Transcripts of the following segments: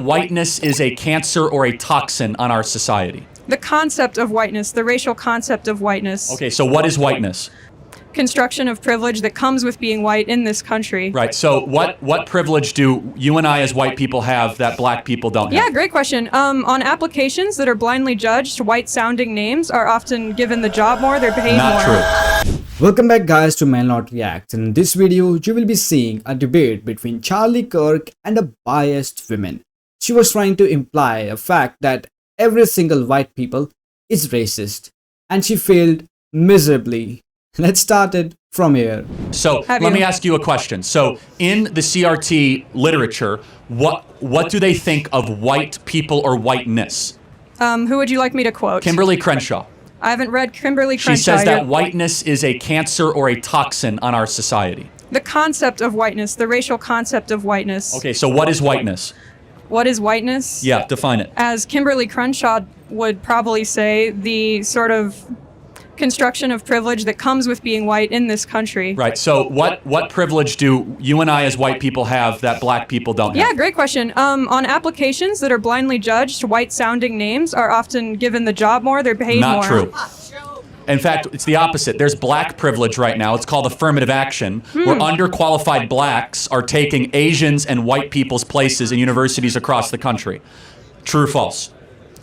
whiteness is a cancer or a toxin on our society? The concept of whiteness, the racial concept of whiteness. Okay, so what is whiteness? Construction of privilege that comes with being white in this country. Right, so what privilege do you and I as white people have that black people don't have? Yeah, great question. On applications that are blindly judged, white-sounding names are often given the job more, they're paid more. Not true. Welcome back guys to Mail Not React. In this video, you will be seeing a debate between Charlie Kirk and a biased woman. She was trying to imply a fact that every single white people is racist, and she failed miserably. Let's start it from here. So let me ask you a question. So in the CRT literature, what do they think of white people or whiteness? Who would you like me to quote? Kimberly Crenshaw. I haven't read Kimberly Crenshaw. She says that yet. whiteness is a cancer or a toxin on our society. The concept of whiteness, the racial concept of whiteness. Okay, so what is whiteness? What is whiteness? Yeah, define it. As Kimberly Crenshaw would probably say, the sort of construction of privilege that comes with being white in this country. Right, so what privilege do you and I as white people have that black people don't have? Yeah, great question. On applications that are blindly judged, white-sounding names are often given the job more, they're paid more. Not true. In fact, it's the opposite. There's black privilege right now. It's called affirmative action, where underqualified blacks are taking Asians and white people's places in universities across the country. True or false?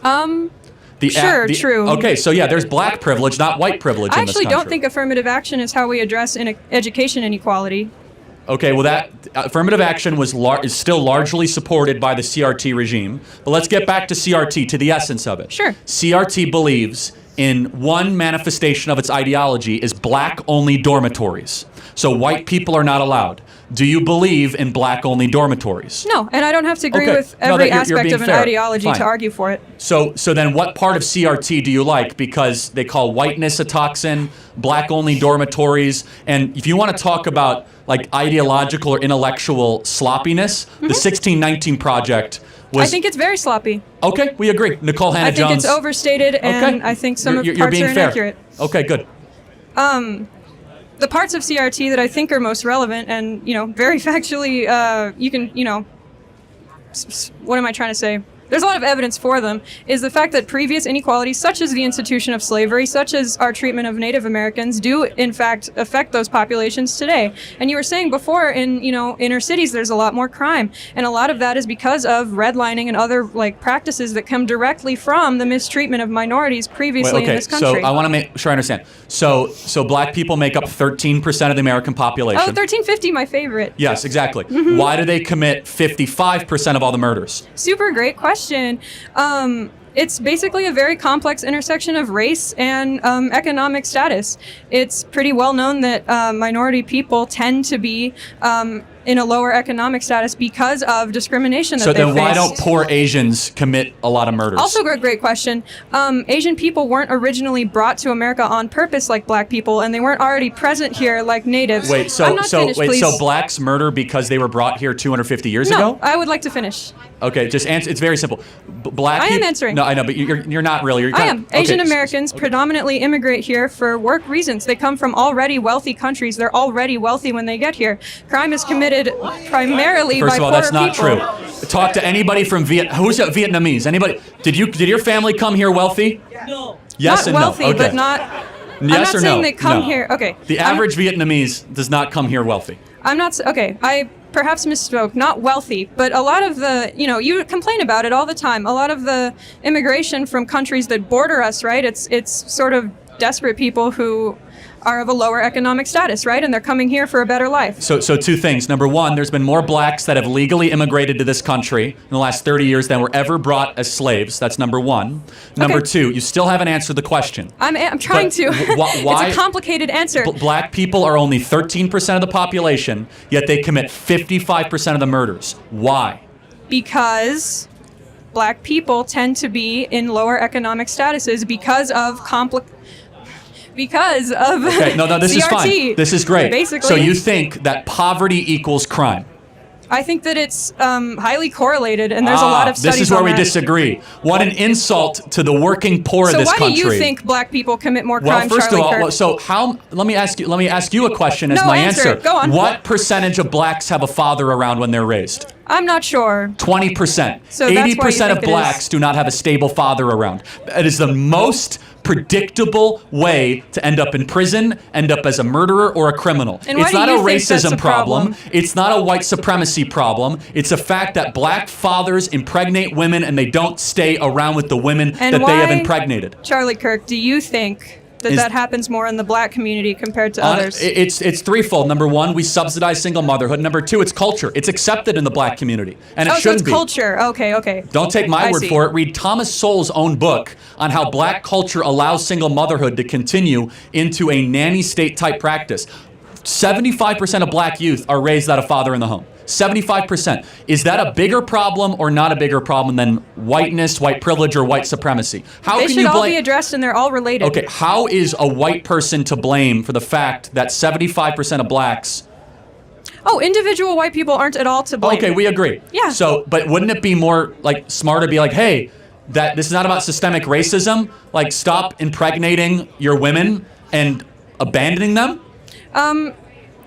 True. Okay, so yeah, there's black privilege, not white privilege in this country. I actually don't think affirmative action is how we address education inequality. Okay, well that affirmative action is still largely supported by the CRT regime. But let's get back to CRT, to the essence of it. Sure. CRT believes in one manifestation of its ideology is black-only dormitories. So white people are not allowed. Do you believe in black-only dormitories? No, and I don't have to agree with every aspect of an ideology to argue for it. So then what part of CRT do you like? Because they call whiteness a toxin, black-only dormitories, and if you want to talk about like ideological or intellectual sloppiness, the 1619 Project was... I think it's very sloppy. Okay, we agree. Nicole Hannah-Jones. I think it's overstated, and I think some of the parts are inaccurate. Okay, good. The parts of CRT that I think are most relevant and, very factually, you can, what am I trying to say? There's a lot of evidence for them, is the fact that previous inequalities, such as the institution of slavery, such as our treatment of Native Americans, do in fact affect those populations today. And you were saying before, in inner cities, there's a lot more crime, and a lot of that is because of redlining and other practices that come directly from the mistreatment of minorities previously in this country. So I want to make sure I understand. So black people make up 13% of the American population. Oh, 1350, my favorite. Yes, exactly. Why do they commit 55% of all the murders? Super great question. It's basically a very complex intersection of race and economic status. It's pretty well known that minority people tend to be in a lower economic status because of discrimination that they face. So then why don't poor Asians commit a lot of murders? Also a great question. Asian people weren't originally brought to America on purpose like black people, and they weren't already present here like natives. So blacks murder because they were brought here 250 years ago? No, I would like to finish. Okay, just answer. It's very simple. I am answering. No, I know, but you're not really. I am. Asian Americans predominantly immigrate here for work reasons. They come from already wealthy countries. They're already wealthy when they get here. Crime is committed primarily by First of all, poorer that's not people. true. Talk to anybody from who's Vietnamese? Anybody? Did your family come here wealthy? No. Yes not and wealthy, no. Okay. but not. Yes I'm not or saying no? they come No. here. Okay. The average Vietnamese does not come here wealthy. I'm not. Okay. I perhaps misspoke. Not wealthy, but a lot of the, you complain about it all the time. A lot of the immigration from countries that border us, right? It's sort of desperate people who are of a lower economic status, right? And they're coming here for a better life. So two things. Number one, there's been more blacks that have legally immigrated to this country in the last 30 years than were ever brought as slaves. That's number one. Number two, you still haven't answered the question. I'm trying to. Why? It's a complicated answer. Black people are only 13% of the population, yet they commit 55% of the murders. Why? Because black people tend to be in lower economic statuses because of Okay, no, this CRT, is fine. This is great. Basically. So you think that poverty equals crime? I think that it's highly correlated, and there's a lot of studies This is where on we that. disagree. What an insult to the working poor of this country. So why do you think black people commit more crime, Well, first of Charlie all, Kirk? so let me ask you a question as my answer. Go on. What percentage of blacks have a father around when they're raised? I'm not sure. 20%. So that's why you 80% of think it blacks is. do not have a stable father around. It is the most predictable way to end up in prison, end up as a murderer or a criminal. And why It's do not a you think that's racism a problem? It's not a white supremacy problem. It's a fact that black fathers impregnate women and they don't stay around with the women And that they have why- impregnated. Charlie Kirk, do you think that Is- that happens more in the black community compared to others? It's threefold. Number one, we subsidize single motherhood. Number two, it's culture. It's accepted in the black community, and it so shouldn't it's be. culture. Okay. Don't take my I word see. for it. Read Thomas Sowell's own book on how black culture allows single motherhood to continue into a nanny state type practice. 75% of black youth are raised without a father in the home. 75%. Is that a bigger problem or not a bigger problem than whiteness, white privilege, or white supremacy? How They can should you all be blame? addressed, and they're all related. Okay, how is a white person to blame for the fact that 75% of blacks? Oh, individual white people aren't at all to blame. Okay, we agree. Yeah. So, but wouldn't it be more like smarter to be like, hey, that this is not about systemic racism. Like, stop impregnating your women and abandoning them.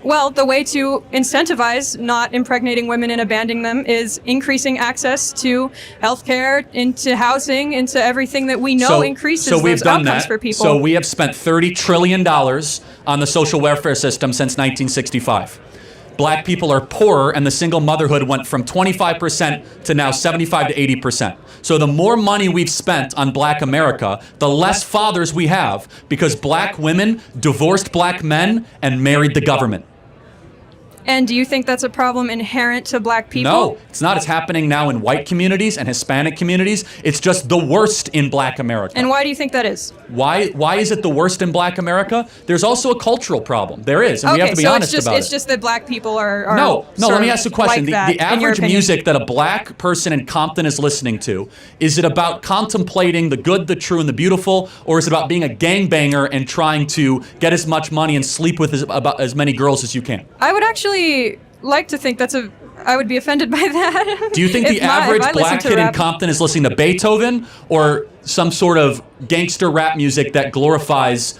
Well, the way to incentivize not impregnating women and abandoning them is increasing access to healthcare, into housing, into everything that we know increases those outcomes for people. So we have spent $30 trillion on the social welfare system since 1965. Black people are poorer, and the single motherhood went from 25% to now 75 to 80%. So the more money we've spent on black America, the less fathers we have, because black women divorced black men and married the government. And do you think that's a problem inherent to black people? No, it's not. It's happening now in white communities and Hispanic communities. It's just the worst in black America. And why do you think that is? Why is it the worst in black America? There's also a cultural problem. There is, and we have to be honest about it's it. just that black people are No, sort let me of ask you a question. like that, The in your average opinion. music that a black person in Compton is listening to, is it about contemplating the good, the true, and the beautiful, or is it about being a gangbanger and trying to get as much money and sleep with about as many girls as you can? I would actually like to think I would be offended by that. Do you think the average black kid in Compton is listening to Beethoven or some sort of gangster rap music that glorifies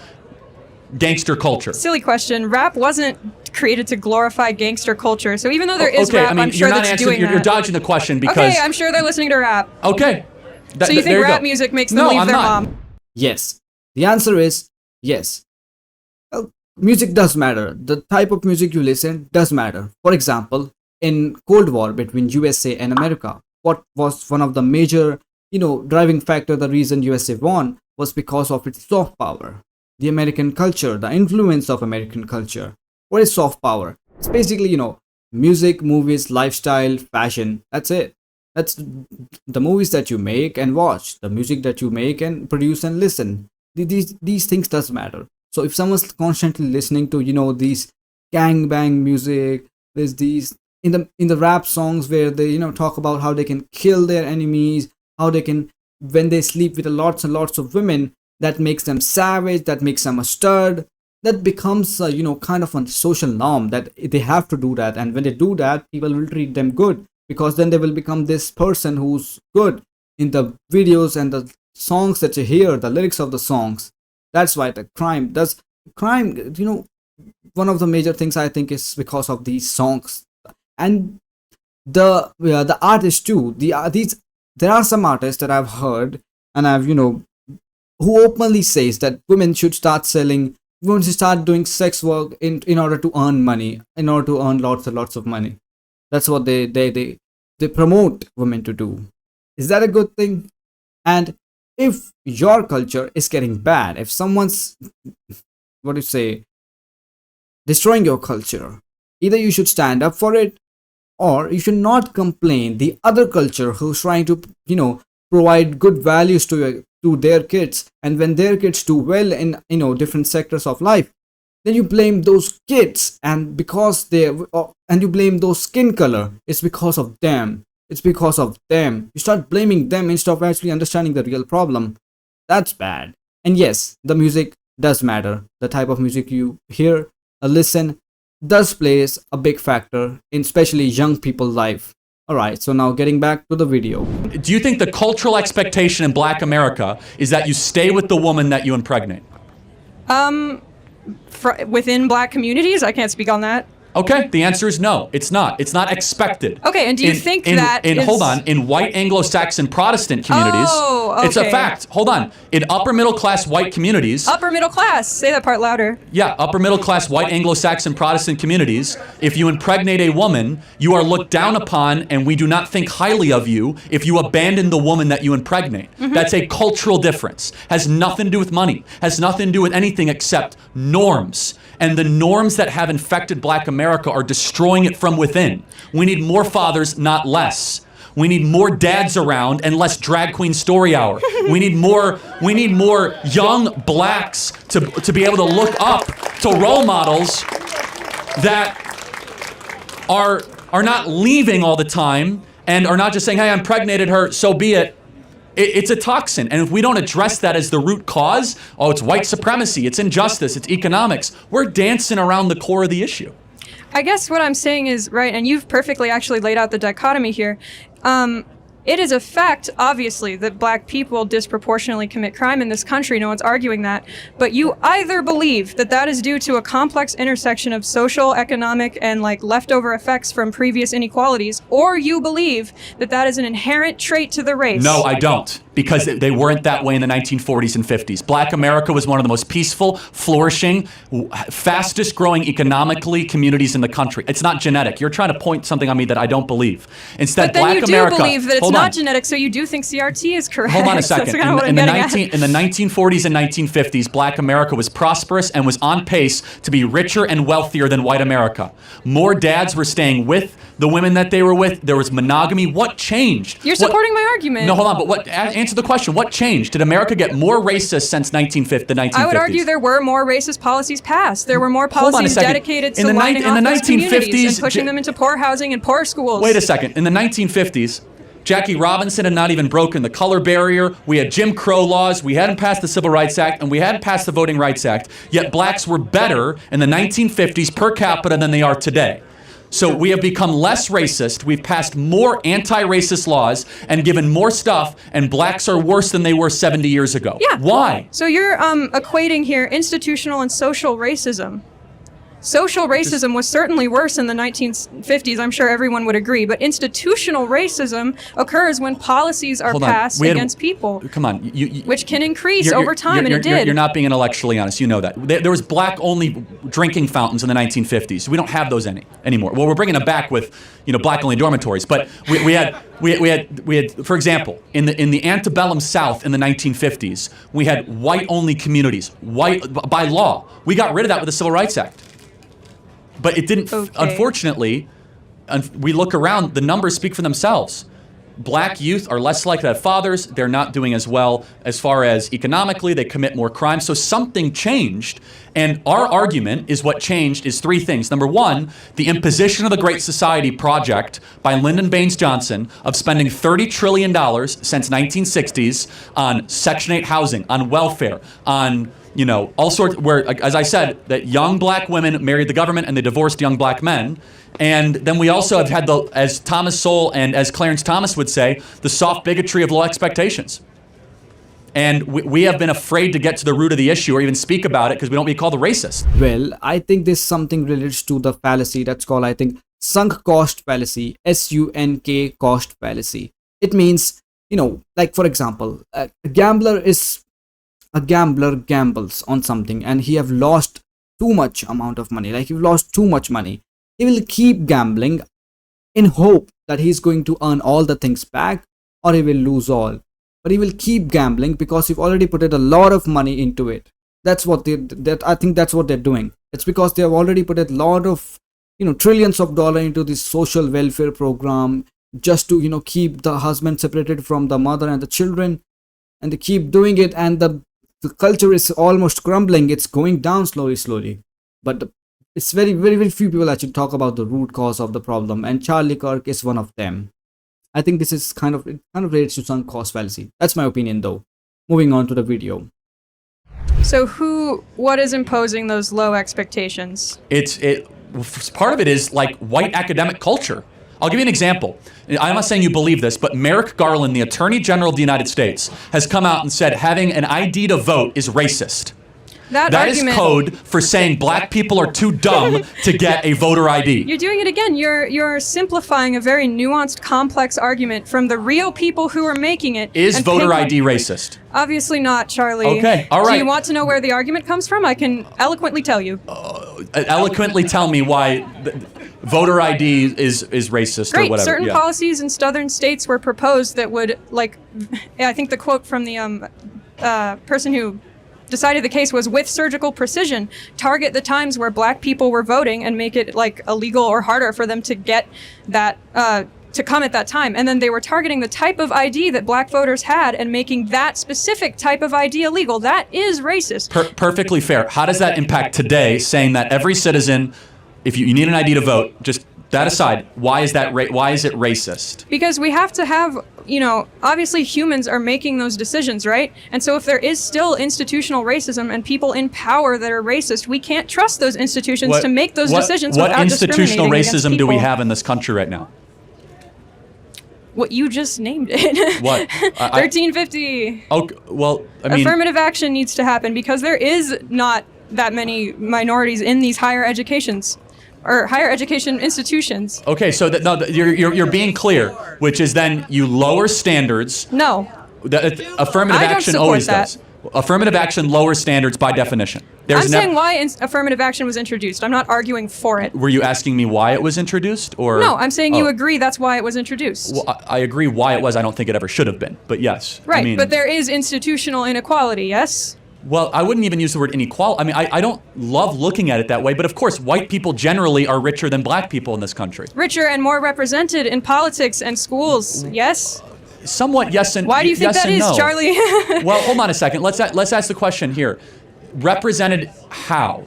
gangster culture? Silly question. Rap wasn't created to glorify gangster culture. So even though there is Okay, rap, I mean, I'm sure you're not that's answering. doing You're that. dodging the question because. Okay, I'm sure they're listening to rap. Okay. So you there think rap go. music makes them No, leave I'm their not. mom? Yes. The answer is yes. Well, music does matter. The type of music you listen does matter. For example, in Cold War between USA and America, what was one of the major, driving factor, the reason USA won was because of its soft power. The American culture, the influence of American culture. What is soft power? It's basically, music, movies, lifestyle, fashion. That's it. That's the movies that you make and watch, the music that you make and produce and listen. These things does matter. So if someone's constantly listening to, these gangbang music, there's these in the rap songs where they, talk about how they can kill their enemies, how they can, when they sleep with lots and lots of women, that makes them savage, that makes them a stud. That becomes, kind of a social norm that they have to do that. And when they do that, people will treat them good, because then they will become this person who's good in the videos and the songs that you hear, the lyrics of the songs. That's why the crime, one of the major things I think is because of these songs. And the artists too. There are some artists that I've heard and I've, who openly says that women should start doing sex work in order to earn money, in order to earn lots and lots of money. That's what they promote women to do. Is that a good thing? And if your culture is getting bad, if someone's, destroying your culture, either you should stand up for it, or you should not complain the other culture who's trying to, provide good values to their kids. And when their kids do well in, different sectors of life, then you blame those kids, and you blame those skin color. It's because of them. It's because of them. You start blaming them instead of actually understanding the real problem. That's bad. And yes, the music does matter. The type of music you hear or listen does plays a big factor in especially young people's life. Alright, so now getting back to the video. Do you think the cultural expectation in black America is that you stay with the woman that you impregnate? Within black communities, I can't speak on that. Okay, the answer is no. It's not. It's not expected. Okay, and do you think that hold on, in white Anglo-Saxon Protestant communities, it's a fact. Hold on. In upper middle class white communities, upper middle class, say that part louder. Yeah, upper middle class white Anglo-Saxon Protestant communities, if you impregnate a woman, you are looked down upon and we do not think highly of you if you abandon the woman that you impregnate. That's a cultural difference. Has nothing to do with money. Has nothing to do with anything except norms. And the norms that have infected Black America are destroying it from within. We need more fathers, not less. We need more dads around and less drag queen story hour. We need more young blacks to be able to look up to role models that are not leaving all the time and are not just saying, hey, I impregnated her, so be it. It's a toxin, and if we don't address that as the root cause, it's white supremacy, it's injustice, it's economics, we're dancing around the core of the issue. I guess what I'm saying is, right, and you've perfectly actually laid out the dichotomy here. It is a fact, obviously, that Black people disproportionately commit crime in this country. No one's arguing that. But you either believe that that is due to a complex intersection of social, economic, and leftover effects from previous inequalities, or you believe that that is an inherent trait to the race. No, I don't. Because they weren't that way in the 1940s and 50s. Black America was one of the most peaceful, flourishing, fastest growing economically communities in the country. It's not genetic. You're trying to point something on me that I don't believe. Instead, but then Black you do America, believe that it's not genetic, so you do think CRT is correct. Hold on a second. In the 1940s and 1950s, Black America was prosperous and was on pace to be richer and wealthier than white America. More dads were staying with the women that they were with. There was monogamy. What changed? You're supporting my argument. No, hold on. But answer the question. What changed? Did America get more racist since the 1950s? I would argue there were more racist policies passed. There were more policies dedicated to lining off those communities and pushing them into poor housing and poor schools. Wait a second. In the 1950s, Jackie Robinson had not even broken the color barrier. We had Jim Crow laws. We hadn't passed the Civil Rights Act, and we hadn't passed the Voting Rights Act. Yet blacks were better in the 1950s per capita than they are today. So we have become less racist. We've passed more anti-racist laws and given more stuff, and blacks are worse than they were 70 years ago. Yeah. Why? So you're equating here institutional and social racism. Social racism was certainly worse in the 1950s, I'm sure everyone would agree, but institutional racism occurs when policies are passed against people. Come on. Which can increase over time, and it did. You're not being intellectually honest. You know that. There was black-only drinking fountains in the 1950s. We don't have those anymore. Well, we're bringing them back with, black-only dormitories. But we had, for example, in the antebellum South in the 1950s, we had white-only communities, by law. We got rid of that with the Civil Rights Act. But it didn't, unfortunately, we look around, the numbers speak for themselves. Black youth are less likely to have fathers. They're not doing as well as far as economically. They commit more crimes. So something changed. And our argument is what changed is three things. Number one, the imposition of the Great Society Project by Lyndon Baines Johnson of spending $30 trillion since 1960s on Section 8 housing, on welfare, on all sorts, where, as I said, that young black women married the government and they divorced young black men. And then we also have had as Thomas Sowell and as Clarence Thomas would say, the soft bigotry of low expectations. And we have been afraid to get to the root of the issue or even speak about it because we don't want to be called a racist. Well, I think this something relates to the fallacy that's called, I think, sunk cost fallacy, SUNK cost fallacy. It means, for example, a gambler gambles on something and he have lost too much amount of money, he lost too much money. He will keep gambling in hope that he's going to earn all the things back or he will lose all. But he will keep gambling because you've already put a lot of money into it. That's what I think that's what they're doing. It's because they have already put a lot of, trillions of dollars into this social welfare program just to, keep the husband separated from the mother and the children. And they keep doing it, and the culture is almost crumbling. It's going down slowly. But it's very, very, very few people actually talk about the root cause of the problem, and Charlie Kirk is one of them. I think this is kind of relates to sunk cost fallacy. That's my opinion, though. Moving on to the video. So what is imposing those low expectations? Part of it is white academic culture. I'll give you an example. I'm not saying you believe this, but Merrick Garland, the Attorney General of the United States, has come out and said having an ID to vote is racist. That That is argument- code for saying black people are too dumb to get a voter ID. You're doing it again. You're simplifying a very nuanced, complex argument from the real people who are making it. Is and voter picking- ID racist? Obviously not, Charlie. Okay, all right. Do you want to know where the argument comes from? I can eloquently tell you. Eloquently tell me why voter ID is racist or Great. whatever. Certain Yeah. policies in southern states were proposed that would, like, I think the quote from the person who decided the case was, with surgical precision, target the times where black people were voting and make it like illegal or harder for them to get that to come at that time. And then they were targeting the type of ID that black voters had and making that specific type of ID illegal. That is racist. Perfectly fair. How does that impact today, saying that every citizen, if you need an ID to vote, just that aside, why is that why is it racist? Because we have to have, obviously humans are making those decisions, right? And so if there is still institutional racism and people in power that are racist, we can't trust those institutions to make those decisions What without institutional discriminating against racism do we people. have in this country right now? What you just named it. What? 1350. Okay, well, I mean, Affirmative action needs to happen because there is not that many minorities in these higher educations or higher education institutions. okay, so you're being clear, which is then you lower standards. No. Affirmative I don't action support always that. does. Affirmative action lowers standards by definition. I'm saying why affirmative action was introduced. I'm not arguing for it. Were you asking me why it was introduced, or? No, I'm saying you Oh. agree that's why it was introduced. Well, I agree why it was. I don't think it ever should have been, but yes. Right, I mean, but there is institutional inequality, yes? well, I wouldn't even use the word inequality. I mean, I don't love looking at it that way, but of course, white people generally are richer than black people in this country. Richer and more represented in politics and schools, yes? Somewhat yes and Why do you think yes that and is, no. Charlie? Well, hold on a second. Let's ask the question here. Represented how?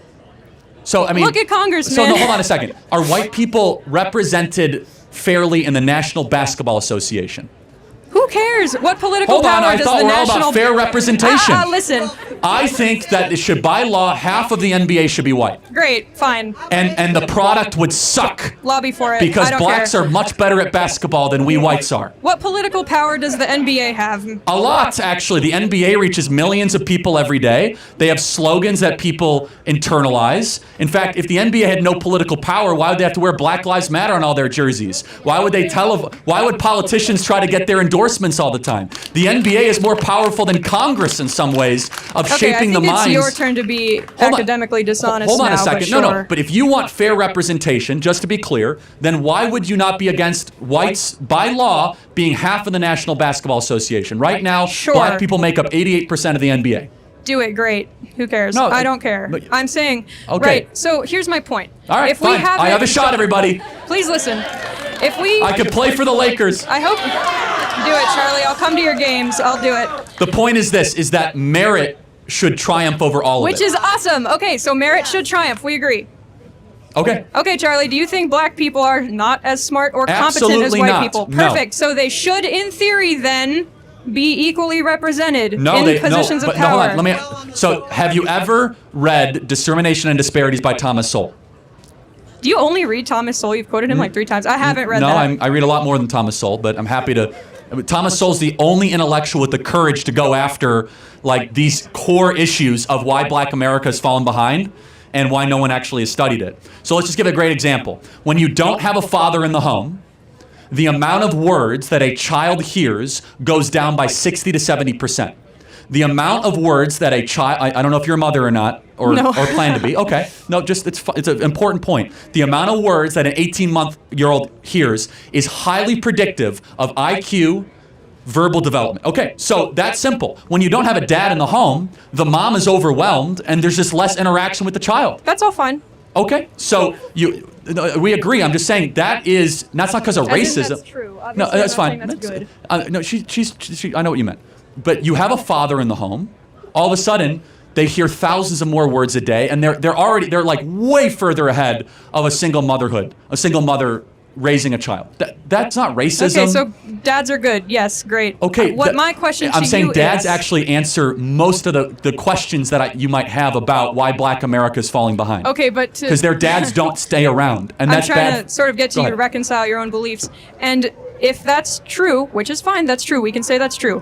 So I mean, Look at Congressman. So no, hold on a second. Are white people represented fairly in the National Basketball Association? Who cares? What political Hold on, power I does thought the we're all national... about fair representation. Listen. I think that it should, by law, half of the NBA should be white, Great, fine. and the product would suck Lobby for it. because I don't blacks care. are much better at basketball than we whites are. What political power does the NBA have? A lot, actually. The NBA reaches millions of people every day. They have slogans that people internalize. In fact, if the NBA had no political power, why would they have to wear Black Lives Matter on all their jerseys? Why would politicians try to get their endorsements all the time? The NBA is more powerful than Congress in some ways of shaping the minds. I think it's your turn to be academically dishonest Hold on now, a second. but sure. No. But if you want fair representation, just to be clear, then why would you not be against whites, by law, being half of the National Basketball Association? Right now, Sure. black people make up 88% of the NBA. Do it, great. Who cares? No, I don't care. but- I'm saying, Okay. right, so here's my point. All right, if we fine. have I have a shot, everybody. Please listen. If we... I could play for the Lakers. I hope... Do it, Charlie. I'll come to your games. I'll do it. The point is this, is that merit should triumph over all of it. Which is awesome. Okay, so merit should triumph. We agree. Okay. Okay, Charlie, do you think black people are not as smart or competent Absolutely as white not. people? No. Perfect. So they should, in theory, then be equally represented in positions of but power. hold on. So, have you ever read Discrimination and Disparities by Thomas Sowell? Do you only read Thomas Sowell? You've quoted him like 3 times. I haven't read No, that. I read a lot more than Thomas Sowell, but I'm happy to. Thomas Sowell's the only intellectual with the courage to go after like these core issues of why Black America has fallen behind and why no one actually has studied it. So let's just give a great example. When you don't have a father in the home, the amount of words that a child hears goes down by 60 to 70%. The amount of words that a child, I don't know if you're a mother or not, or plan to be. Okay. No, just it's an important point. The amount of words that an 18-month-old hears is highly predictive of IQ, verbal development. Okay, so that's simple. When you don't have a dad in the home, the mom is overwhelmed and there's just less interaction with the child. That's all fine. Okay, so we agree. I'm just saying that's not because of racism. That's true. No, Obviously, that's I'm fine. not saying No, that's good. no, she. I know what you meant. But you have a father in the home. All of a sudden, they hear thousands of more words a day, and they're like way further ahead of a single mother raising a child. That's not racism. Okay, so dads are good. Yes, great. Okay, My question to I'm saying you dads is, actually answer most of the questions that you might have about why Black America is falling behind. Okay, but because their dads don't stay around, and I'm that's trying bad. to sort of get Go you to ahead. reconcile your own beliefs. And if that's true, which is fine, that's true. We can say that's true.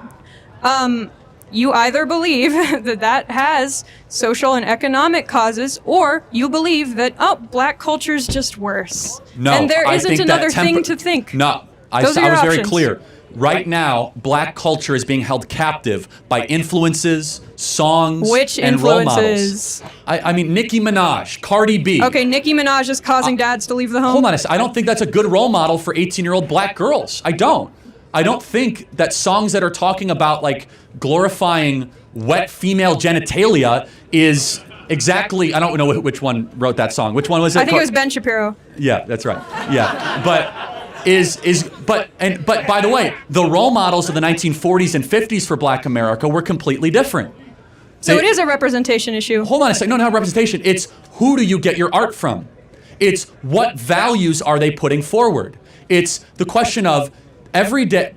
you either believe that has social and economic causes, or you believe that, oh, black culture is just worse. No, and there I isn't think another that thing to think. No, I Those was are your very options. clear. Right now, black culture is being held captive by influences, songs, Which and role models. influences? I mean, Nicki Minaj, Cardi B. Okay, Nicki Minaj is causing dads to leave the home. Hold on a second. I don't think that's a good role model for 18-year-old black girls. I don't. I don't think that songs that are talking about like glorifying wet female genitalia is exactly, I don't know which one wrote that song. Which one was it? I think it was Ben Shapiro. Yeah, that's right. Yeah. But by the way, the role models of the 1940s and 50s for black America were completely different. So it is a representation issue. Hold on a second. No, not representation. It's who do you get your art from? It's what values are they putting forward? It's the question of every day,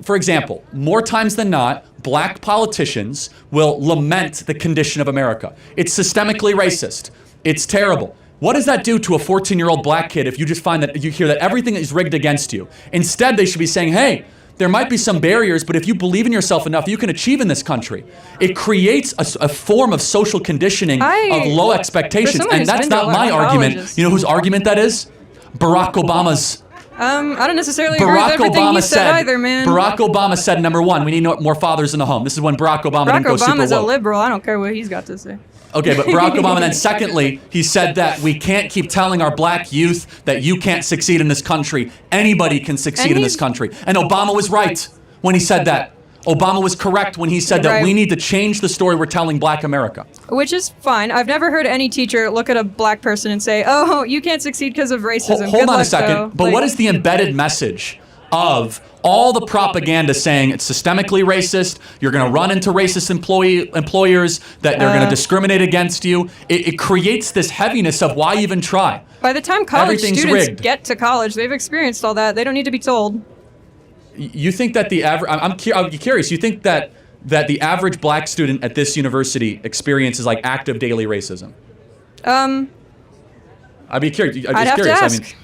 for example, more times than not, black politicians will lament the condition of America. It's systemically racist. It's terrible. What does that do to a 14-year-old black kid if you just find that you hear that everything is rigged against you? Instead, they should be saying, hey, there might be some barriers, but if you believe in yourself enough, you can achieve in this country. It creates a form of social conditioning of low expectations, and that's not my argument. You know whose argument that is? Barack Obama's. I don't necessarily agree with everything he said either, man. Barack Obama said, number one, we need more fathers in the home. This is when Barack Obama didn't go super woke. Barack Obama's a liberal. I don't care what he's got to say. Okay, but Barack Obama then secondly, he said that we can't keep telling our black youth that you can't succeed in this country. Anybody can succeed in this country. And Obama was right when he said that. Obama was correct when he said that we need to change the story we're telling black America. Which is fine. I've never heard any teacher look at a black person and say, oh, you can't succeed because of racism. Hold on a second. But what is the embedded message of all the propaganda saying it's systemically racist, you're going to run into racist employers, that they're going to discriminate against you? It creates this heaviness of why even try? By the time college students rigged. get to college, they've experienced all that. They don't need to be told. You think that the average, I'm curious, you think that the average black student at this university experiences like active daily racism? I'd be curious. I'd have to ask.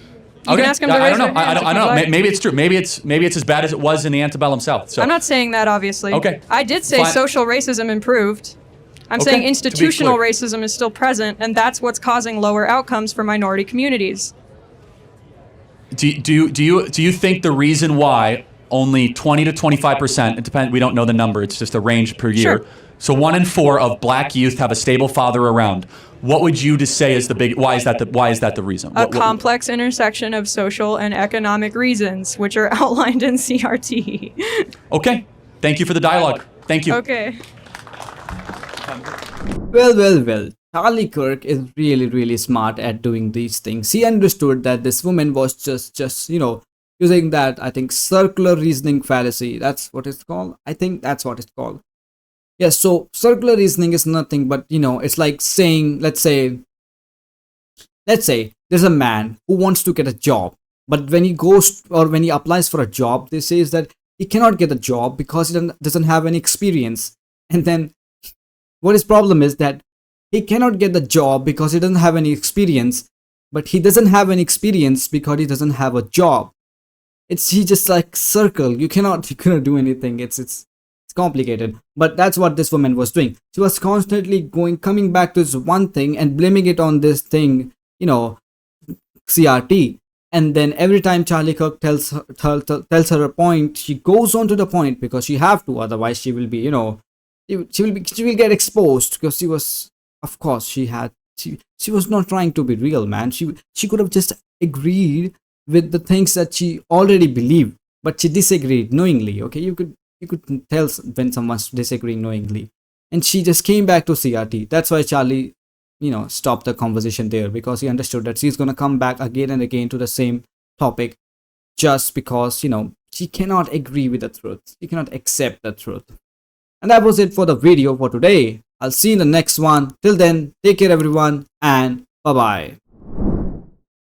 You can ask him to raise their hand. I don't know. Maybe it's true. Maybe it's as bad as it was in the antebellum South. So. I'm not saying that, obviously. Okay. I did say social racism improved. I'm saying institutional racism is still present, and that's what's causing lower outcomes for minority communities. Do you think the reason why only 20 to 25%, it depends, we don't know the number, it's just a range per year. Sure. So 1 in 4 of black youth have a stable father around. What would you just say is the big, why is that the reason? A complex intersection of social and economic reasons, which are outlined in CRT. Okay. Thank you for the dialogue. Thank you. Okay. Well. Charlie Kirk is really smart at doing these things. He understood that this woman was just using that, I think, circular reasoning fallacy. That's what it's called. I think that's what it's called. Yes, so circular reasoning is nothing but, it's like saying, let's say there's a man who wants to get a job, but when he goes or when he applies for a job, they say that he cannot get a job because he doesn't have any experience. And then what his problem is that he cannot get the job because he doesn't have any experience, but he doesn't have any experience because he doesn't have a job. He just like circle. You cannot do anything. It's complicated. But that's what this woman was doing. She was constantly coming back to this one thing and blaming it on this thing, CRT. And then every time Charlie Kirk tells her a point, she goes on to the point because she have to. Otherwise, she will be, she will get exposed because she was. Of course, she was not trying to be real, man. She could have just agreed with the things that she already believed, but she disagreed knowingly. Okay, you could tell when someone's disagreeing knowingly, and she just came back to CRT. That's why Charlie, stopped the conversation there, because he understood that she's gonna come back again and again to the same topic, just because she cannot agree with the truth. She cannot accept the truth. And that was it for the video for today. I'll see you in the next one. Till then, take care everyone, and bye-bye.